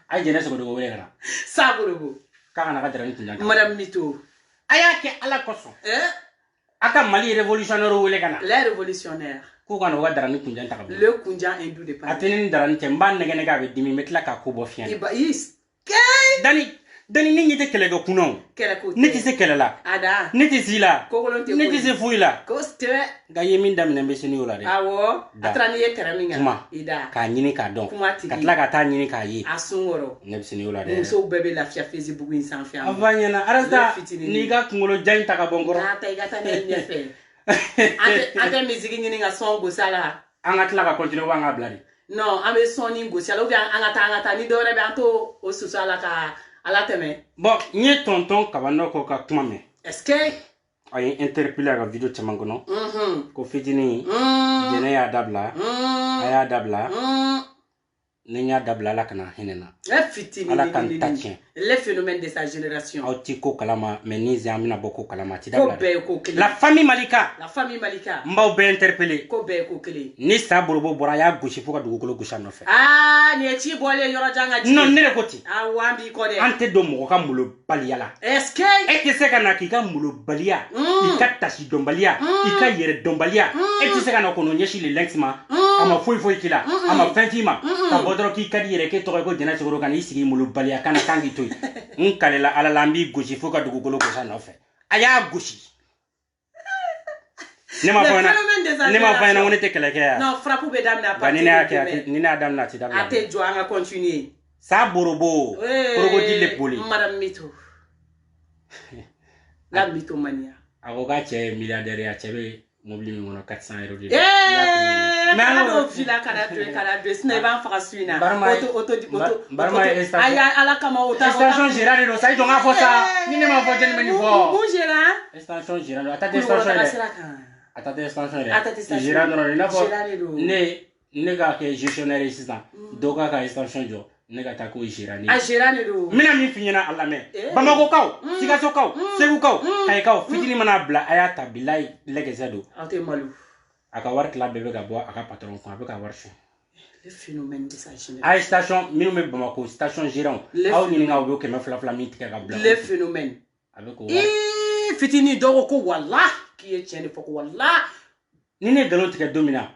Ay jena so do wele kana. Saburugo. Ka kana ga daran tinja. Madame Mito. Aya ke ala koso. Aka Mali révolutionnaire wele kana. Les révolutionnaires. Le kunjan hindou de pas. Atene daran temban nege nega be dimi metla ka ko bo fian. Iba is. Dani ni nyite kele go kunon. Kele ko. Neti se kele la. Ada. Neti sila. Kokolonte. Neti se fuila. Ko ste. Ga yemin dam ne mbese ni ola de. Awo. Atrani ye keraminga. Ida. Ka nyini ka don. Kumati. Katla ka ta nyini ka yi. Asungoro. Ne mbese ni ola de. Muso bebe la fia Facebook in san fia. Avanya na arasta ni ga kungolo jain ta ka bongoro. Ata igata ne nyefe. Ate musique nyini nga son go sala. Anga tla ka continue wa nga bladi. Non, ame son ni go sala ou bien anga ni dore be anto o susala ka ala teme. Bon, nye tonton kabano ko ka kuma me. Est-ce que ay interpellé la vidéo chamangono. Ko fitini. Jene ya dabla. Aya dabla. Nenya dabla la kana hinena. Fitini. Ala kan tachien. Les phénomènes de sa génération. Autiko kalama menizi amina boko kalama ti dabla. La famille Malika. La famille Malika. Mbaw be interpellé. Ko be ko kele. Ni sa borobo bora ya gushi fuka dugukolo gusha no fe. Ah, ni ti bolé yoro janga ji. Non ne koti. Ah wambi ko de. Ante do mo ka mulo baliala. Est-ce que e se kana ki ka mulo balia. I ka tashi dombalia. I ka yere dombalia. E se kana kono nyeshi le lexma. Ama foi kila. Ama fentima. Ka bodro ki kadi yere ke to ko jena segoro kana isigi mulo balia kana kangi toy. Kalela ala lambi gushi fuka dugukolo gusha no fe. Aya gushi. Ne ma fana woni te kele ke. Non, frappe be dam na pas. Ni na dam na ti dam. Ate jo anga continuer. Sa borobo. Borobo di le poli. Madame Mito. La Mito mania. Agoga che milliardaire ya chebe mobili mi mono 400 euros de. Mais alors fila kana deux ne va faire suina. Barma aya ala kama ota. Station Gérard do sai donga fosa. Ni ne ma fo jeni meni fo. Bon Gérard. Station Gérard. Atate station Gérard no na fo. Ne ga ke gestionnaire ici ça. Doga ka station jo. Ne ga ta ko Gérard ni. A Gérard do. Mina mi finyana Allah me. Bamako kaw, Sigaso kaw, Segu kaw, kay kaw fitini mana bla ayata bilay legezedo. Ate malu. Aka war club bebe ga bo aka patron ko abeka war shi. Le phénomène de sa génération. Ay station minu me Bamako station Gérard. Aw ni nga wo ke me fla mi tika ga bla. Le phénomène. Avec o. Fitini dogo ko wallah qui est tienne foko wallah. Ni ne galo tika domina.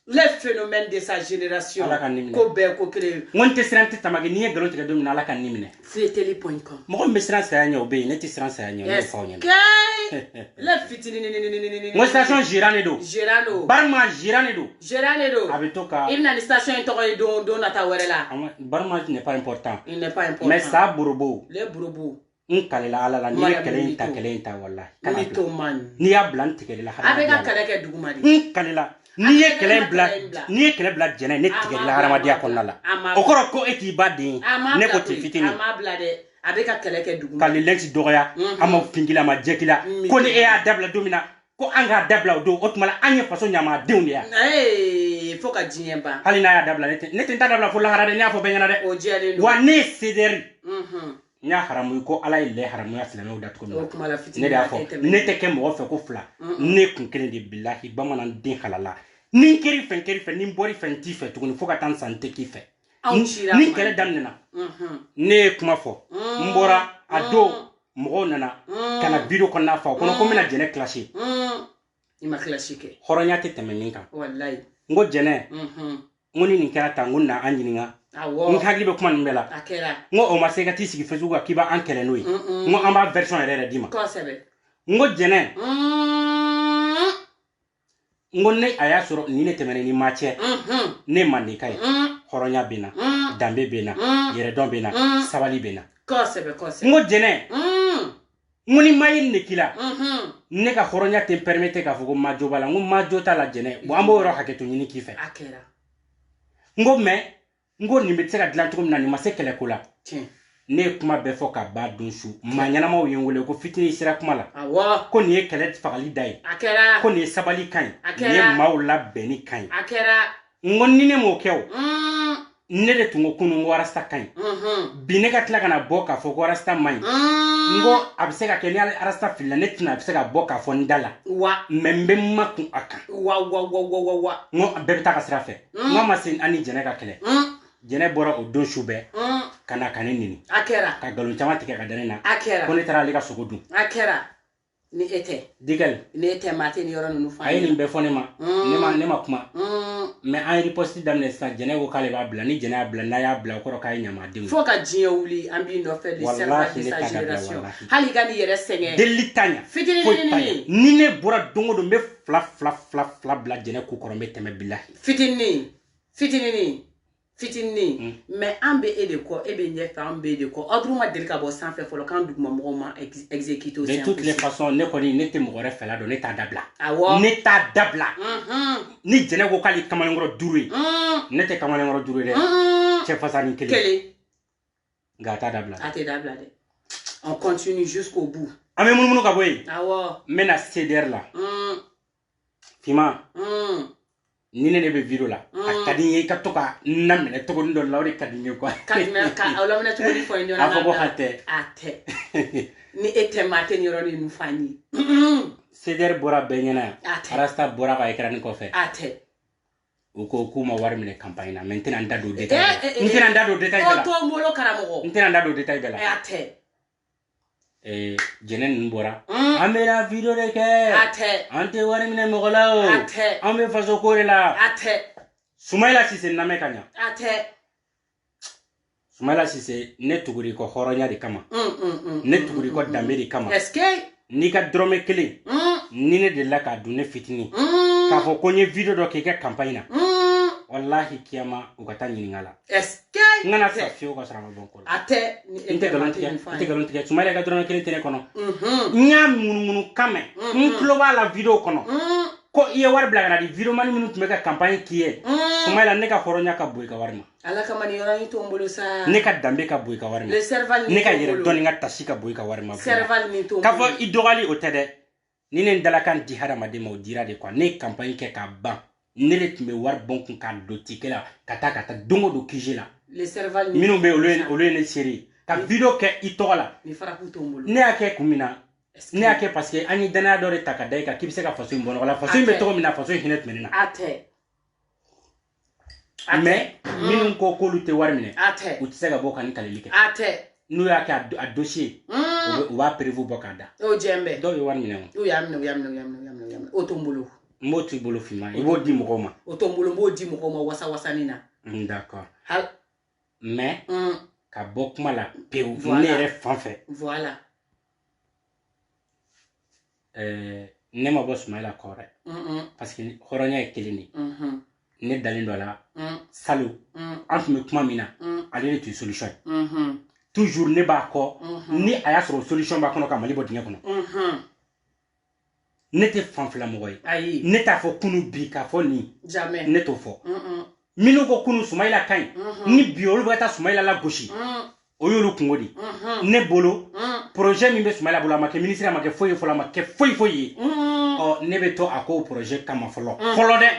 Les phénomènes de sa génération. Ko be ko kele. Wonte sirante tamage ni galo tika domina ala kan nimine. Freteli.com. Mo me siran sa nyo be ne ti siran sa nyo ne fa nyo. Le fitini. Mo station Girane do. Barma Girane do. Abitoka. Il n'a station to do na ta werela. Barma n'est pas important. Il n'est pas important. Mais ça burubu. Le burubu. Kalela ala la ni kelen ta wallahi. Mito man. Ni ya blanti kelela. Abega kaleke dugumadi. Kalela. Ni ye kelen bla jene ne tigela haramadiya konnala. Okoro ko eti badin. Ne ko ti fitini. Ama blade. Abeka keleke dugumadi. Kali lensi doya ama fingila ma jekila. Ko ni e ya dabla domina. Ko anga dabla do otmala anya faso nyama deundia. Foka jinyemba. Hali na ya dabla ne ta dabla fo la harade ne afo benyana de. O jele wa ne sederi. Nya haramu ko ala ile haramu ya silame udat ko ne da fo ne te ke mo fe ko fla ne kun kelen de billahi bamana din halala ni keri fen ni mbori fen ti fe tukuni foka tan sante ki fe ni kele damnena ne kuma fo mbora ado mɔgɔw nana kana video kɔnɔna fa o kɔnɔ ko mina jɛnɛ classé i ma classé kɛ hɔrɔnya tɛ tɛmɛ min kan wallahi n ko jɛnɛ n ko ni nin kɛra tan n ko na an ɲininka n hakili bɛ kuma nin bɛɛ la n ko o ma se ka t'i sigi Facebook kan k'i b'an kɛlɛ n'o ye n ko an b'a version yɛrɛ d'i ma n ko jɛnɛ n ko ne a y'a sɔrɔ nin ne tɛmɛna ni ma cɛ ne mandeka ye hɔrɔnya bɛ na danbe bɛ na yɛrɛdɔn bɛ na sabali bɛ na n ko jɛnɛ n ko ni ma ye nin de k'i la ne ka hɔrɔnya tɛ permettre k'a fɔ ko ma jo b'a la n ko ma jo t'a la jɛnɛ bon an b'o yɔrɔ hakɛto ɲini k'i fɛ n ko mais n ko nin bɛ se ka dilan cogo min na nin ma se kɛlɛko la ne ye kuma bɛɛ fɔ ka ba don su maa ɲɛnamaw ye n wele ko fitini sera kuma la ko nin ye kɛlɛ fagali da ye ko nin ye sabali kan ye nin ye maaw labɛnni kan ye n ko ni ne m'o kɛ o ne de tun ko kunun ko arasta kan ye bi ne ka tila ka na bɔ k'a fɔ ko arasta man ɲi n ko a bɛ se ka kɛ ni arasta filila ne tɛna a bɛ se ka bɔ k'a fɔ n da la mais n bɛ makun a kan n ko bɛɛ bɛ taa ka sira fɛ n ko ma se an ni jɛnɛ ka kɛlɛ jɛnɛ bɔra o don su bɛɛ ka na ka ne nini ka nkalon caman tigɛ ka da ne na ko ne taara ale ka sogo dun ni e tɛ Dikel ni e tɛ maa tɛ ni yɔrɔ ninnu fɔ a ye nin bɛɛ fɔ ne ma ne ma kuma mais an ye riposte daminɛ sisan jɛnɛ ko k'ale b'a bila ni jɛnɛ y'a bila n'a y'a bila o kɔrɔ k'a ye ɲamadenw fo ka diɲɛ wuli an b'i nɔfɛ le servant de sa génération hali i ka n'i yɛrɛ sɛgɛn deli t'a ɲa fitinin ni ne bɔra don o don n bɛ fila bila jɛnɛ ko kɔrɔ n bɛ tɛmɛ bilahi fitinin mais an bɛ e de kɔ e bɛ ɲɛfɛ an bɛ e de kɔ ordre ma deli ka bɔ sanfɛ fɔlɔ k'an dugumamɔgɔw ma exécuter o de toutes les façons ne kɔni ne tɛ mɔgɔ wɛrɛ fɛla dɔn ne t'a dabila ne t'a dabila ni jɛnɛ ko k'ale kamalenkɔrɔ 5 ye ne tɛ kamalenkɔrɔ 5 ye dɛ cɛ fasani kelen nka a t'a dabila a tɛ dabila dɛ on continue jusqu'au bout an bɛ munumunu ka bɔ yen awɔ n bɛna CDR la Fima ni ne bɛ video la a ka di n ye i ka to ka n laminɛ cogonin dɔ la o de ka di n ye quoi ka laminɛ cogonin fɔ n ye a fɔ ko hatɛ a tɛ ni e tɛ maa tɛ ni yɔrɔ ninnu fɔ an ye CDR bɔra bɛɛ ɲɛna yan Arasta bɔra ka écran kɔfɛ a tɛ u ko k'u ma wari minɛ campagne na mais n tɛna n da don détail bɛɛ la n tɛna n da don détail bɛɛ la to n bolo karamɔgɔ n tɛna n da don détail bɛɛ la a tɛ jɛnɛ ninnu bɔra an bɛna video de kɛ a tɛ an tɛ wari minɛ mɔgɔ la o a tɛ an bɛ faso ko de la a tɛ Sumayila Sise n lamɛn ka ɲa a tɛ Sumayila Sise ne tuguri kɔ hɔrɔnya de kama ne tuguri kɔ danbe de kama est-ce que n'i ka dɔrɔmɛ kelen ni ne delila k'a dun ne fitinin k'a fɔ ko n ye video dɔ k'i kɛ campagne na wallahi kiyama u ka taa ɲininka la est-ce que n kana sa fiyewu ka sɔrɔ a ma bɔ n kɔ la a tɛ n tɛ nkalon tigɛ Sumayila ka dɔrɔmɛ kelen tɛ ne kɔnɔ n y'a munumunu kan mɛn n tulo b'a la video kɔnɔ ko i ye wari bila ka na di video mani minnu tun bɛ ka campagne k'i ye Sumayila ne ka hɔrɔnya ka bon i ka wari ma ala kama ni yɔrɔ in to n bolo sa ne ka danbe ka bon i ka wari ma ne ka yɛrɛ dɔn ni ka tasi ka bon i ka wari ma k'a fɔ i dɔgɔyali o tɛ dɛ ni ne dalakan di hadamaden ma o dira de quoi ne ye campagne kɛ k'a ban ne de tun bɛ wari bɔn kun k'a don tike la ka taa don o don QG la minnu bɛ olu ye ne seri ka video kɛ i tɔgɔ la ne y'a kɛ kun min na ne y'a kɛ parce que an ye danaya dɔ de ta ka da i kan k'i bɛ se ka faso in bɔ nɔgɔ la faso in bɛ tɔgɔ min na faso in hinɛ tun bɛ ne na mais minnu ko k'olu tɛ wari minɛ u tɛ se ka bɔ ka ni kaleli kɛ n'u y'a kɛ a dossier u b'a prévu bɔ k'a da dɔw ye wari minɛ o y'a minɛ o to n bolo n b'o t'i bolo Fima i b'o di mɔgɔw ma o to n bolo n b'o di mɔgɔw ma wasa wasanin na d'accord mais ka bɔ kuma la pewu ne yɛrɛ fan fɛ voilà ne ma bɔ Sumayila kɔ dɛ parce que hɔrɔnya ye kelen de ne dalen dɔ la Salo an tun bɛ kuma min na ale de tun ye solution ye toujours ne b'a kɔ ni a y'a sɔrɔ solution b'a kɔnɔ ka Mali bɔ dingɛ kɔnɔ ne tɛ fanfɛla mɔgɔ ye ne t'a fɔ kunu bi k'a fɔ nin ne t'o fɔ minnu ko kunu Sumayila ka ɲi ni bi olu bɛ ka taa Sumayila la gosi o y'olu kungo de ne bolo projet min bɛ Sumayila bolo a ma kɛ ministre a ma kɛ foyi fɔlɔ a ma kɛ foyi ye ne bɛ to a ko projet kama fɔlɔ dɛ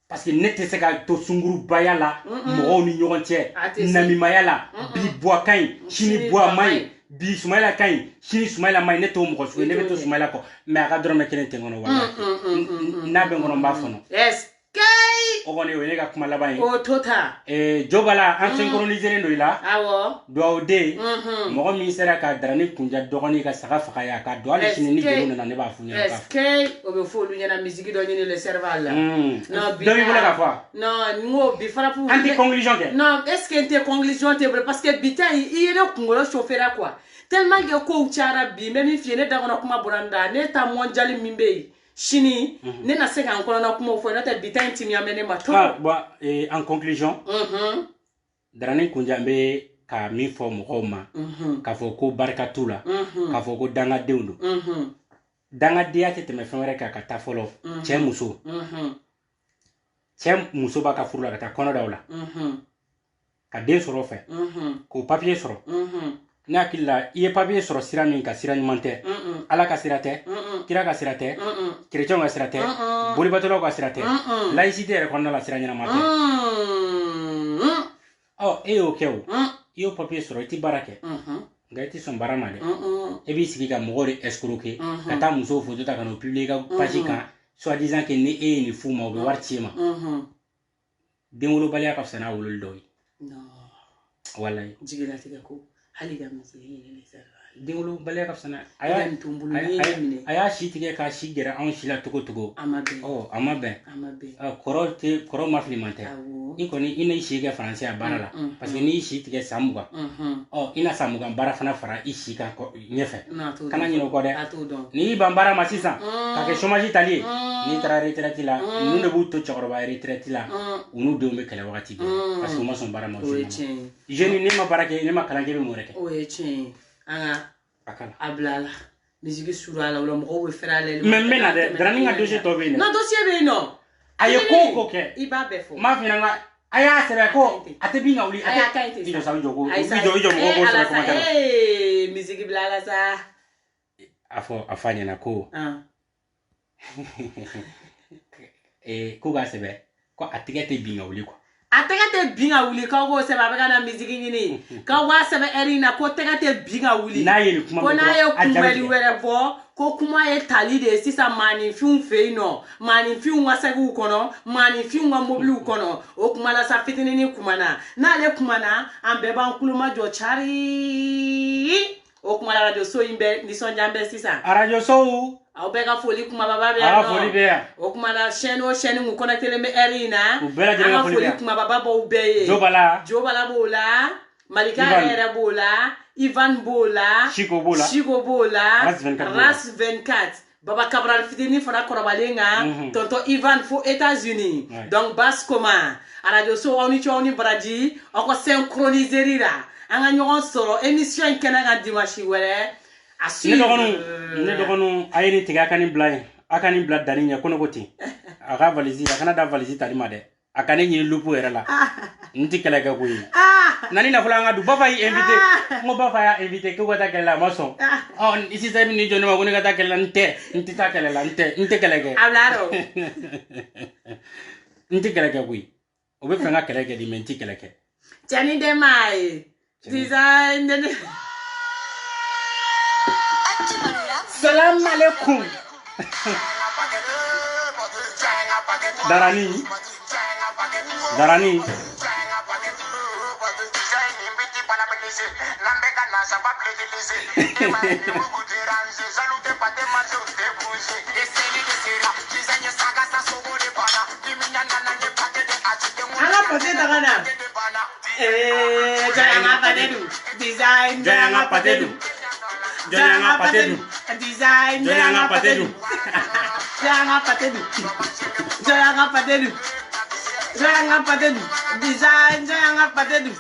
parce que ne tɛ se ka to sungurubaya la mɔgɔw ni ɲɔgɔn cɛ namimaya la bi buwa ka ɲi sini buwa ma ɲi bi Sumayila ka ɲi sini Sumayila ma ɲi ne t'o mɔgɔ sugu ye ne bɛ to Sumayila kɔ mais a ka dɔrɔmɛ kelen tɛ n kɔnɔ wala n'a bɛ n kɔnɔ n b'a fɔnɔ on est au kuma laban yi o tota jobala en synchronisé ndo ila awo do de mo mi sera ka darani kunja dogoni ka saga faga ya ka do ali sini ni jenu na ne ba funya ka est-ce que o be fo lu nyana musique do ni le cerveau là non bi wala ka fa non ngo bi fara pour anti conclusion ke non est-ce que te conclusion te parce que bitan il est kungolo chauffeur quoi tellement que ko uchara bi même fi ne dagono kuma buranda ne ta mondial mimbe Chini, ne na se kan kono na kuma fo na ta bitan tim ya mene ma to en conclusion darani kunjambe ka mi fo mo ma ka fo ko barkatula ka fo ko danga deundu danga dia te me fere ka ta folo che muso ba ka furula ka ta kono dawla ka den soro fe ko papier soro na killa iye papier soro sira min ka sira nyumante ala ka sirate kira ka sirate chrétien ka sirate boli batolo ka sirate laïcité re konna la sira nyana mate oh okeo iyo papier soro ti barake ngati son barama de e bi sigi ka mogore escroquer ka ta muso photo ta kana publier ka page ka soit disant que ni fuma o be wartiema denwolo balia ka sana wolol doy non wallahi jigila tiga ko hali ga misi ni sara denwolo balia ka sana aya shitige ka shigera on shila togo amabe koro maflimante ikoni ina shige français barala parce que ni shitige samuga ina samuga bara fana fara ishika ko nyefe kana nyino ko de ni bambara masisa ka ke chômage italien ni tra retraite la nous ne buto chokroba retraite la unu de me kala wakati parce que moi son bara mo je ni ma barake ni ma kala ngebe mo reke akala ablala musique surala wala mo ko fera le même na de draninga dossier to be non dossier be no ayo ko ke iba be fo ma fina nga aya sebe ko ate binga uli ate ido sawi jogo ido mo ko so ko mata musique blala sa afanya na ko ko ga sebe ko atigete binga uli ko ategate binga wuli ka go se ba na musique ni ka wa se ba erina ko tegate binga wuli na yeli kuma ko na ye kumeli were vo ko kuma ye tali de sisa mani fiun fe no mani fiun wa sagu kono mani fiun wa mobile kono o kuma la sa fitini ni kuma na le kuma na ambe ban kuluma jo chari o kuma la radio so imbe ni son jambe sisa radio so aw be ka foli kuma baba be no foli be o kuma la chaîne mu connecter le erina a foli kuma baba bo be jobala bola malika era bola Ivan bola Chico bola ras 24 baba Cabral fidini fona korobalenga tonto Ivan fo États-Unis donc basse comment radio so oni choni bradi on ko synchroniser rira anga nyon soro émission kenaga dimanche wele ne dogonu ayini tiga akani bla daninya kono goti aka valisi akana da valisi talima de akane nyi lupu era la nti kala ka kuyi nani na fulanga du bafa yi invité mo bafa ya invité ko ta kala mason isi sai ni joni ma ko ni ka ta kala nti ta kala la nti kala ke ablaro nti kala ka kuyi o be fanga kala ke di menti kala ke jani de mai design de Salam alaikum. Darani. Jangan patedu. Jangan patedu. Design jangan patedu. Jangan patedu. Design jangan patedu.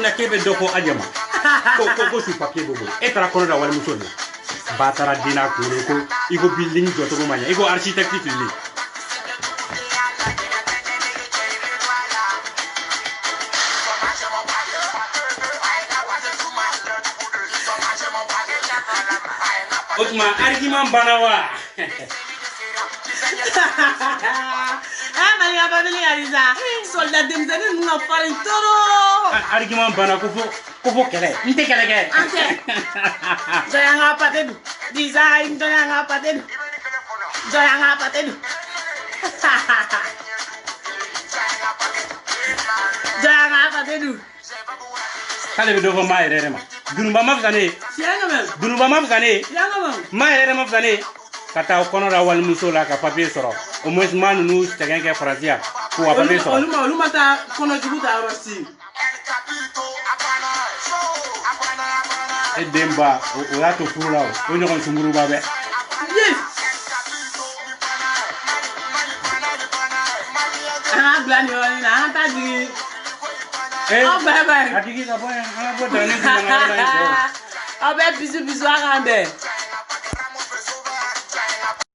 Na kebe doko ajama ko su papier bobo e tra kono da wala musoni batara dina ko iko building joto ko manya iko architecte fili Otma argument banawa Maria famille Aliza. Soldat demzani nunga farin toro. Argument bana ko kele. Nte kele ke. Ante. Doyanga patedu. Design doyanga patedu. Doyanga patedu. Doyanga patedu. Kale bi do ma yere ma. Dunumba ma fane. Yanga men. Dunumba ma fane. Yanga men. Ma yere ma fane. Kata kono ra wal muso la ka papier soro. Au moins man nu tegen ke francia. Ko papier soro. Oluma ta kono jugu ta rosi. E demba o ya to furu la o nyokon sunguru ba be. Yes. Ah blani woni na ta di. Oh bye bye. Adigi ka boy, ana bo dani na ngala. Ah be bisu bisu akambe.